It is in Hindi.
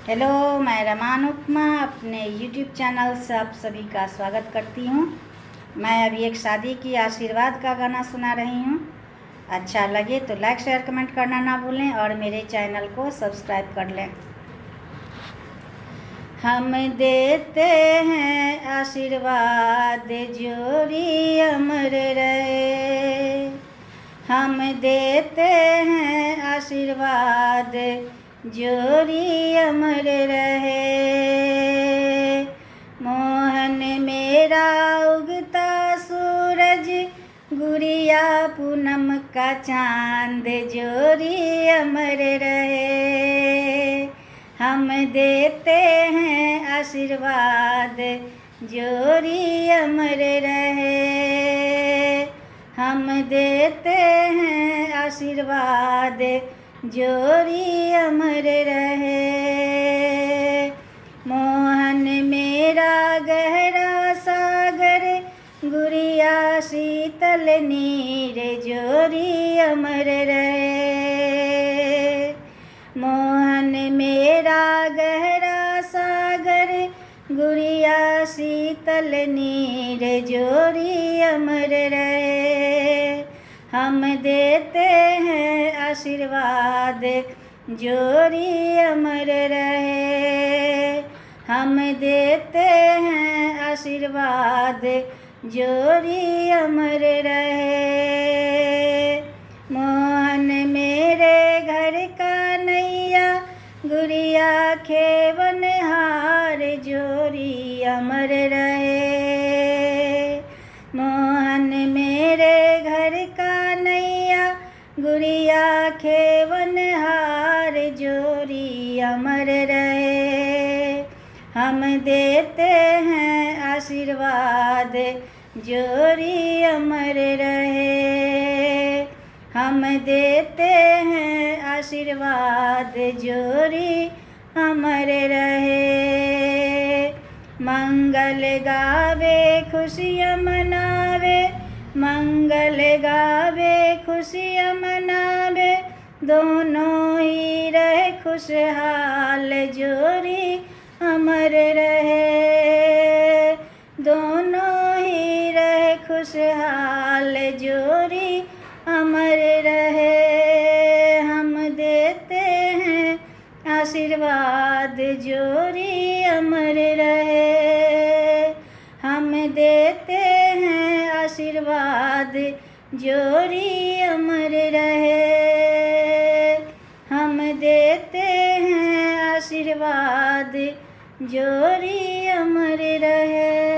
हेलो, मैं रमान उपमा अपने YouTube चैनल से आप सभी का स्वागत करती हूँ। मैं अभी एक शादी की आशीर्वाद का गाना सुना रही हूँ। अच्छा लगे तो लाइक शेयर कमेंट करना ना भूलें और मेरे चैनल को सब्सक्राइब कर लें। हम देते हैं आशीर्वाद जोड़ी अमर रहे। हम देते हैं आशीर्वाद जोड़ी अमर रहे। मोहन मेरा उगता सूरज, गुड़िया पूनम का चांद, जोड़ी अमर रहे। हम देते हैं आशीर्वाद जोड़ी अमर रहे। हम देते हैं आशीर्वाद जोड़ी अमर रहे। मोहन मेरा गहरा सागर, गुड़िया शीतल नीर, जोड़ी अमर रहे। मोहन मेरा गहरा सागर, गुड़िया शीतल नीर, जोड़ी अमर रहे। हम देते हैं आशीर्वाद जोड़ी अमर रहे। हम देते हैं आशीर्वाद जोड़ी अमर रहे। मोहन मेरे घर का नैया, गुड़िया खेवनहार, जोड़ी अमर रहे। मोहन मेरे घर का नैया, गुड़िया खेवनहार, जोड़ी अमर रहे। हम देते हैं आशीर्वाद जोड़ी अमर रहे। हम देते हैं आशीर्वाद जोड़ी अमर रहे। मंगल गावे खुशियाँ मनावे, मंगल गावे खुशियाँ मनावे, दोनों ही रहे खुशहाल, जोड़ी अमर रहे। दोनों ही रहे खुशहाल, जोड़ी अमर रहे। हम देते हैं आशीर्वाद जोड़ी अमर रहे। हम देते हैं आशीर्वाद जोड़ी अमर रहे। हम देते हैं आशीर्वाद जोड़ी अमर रहे।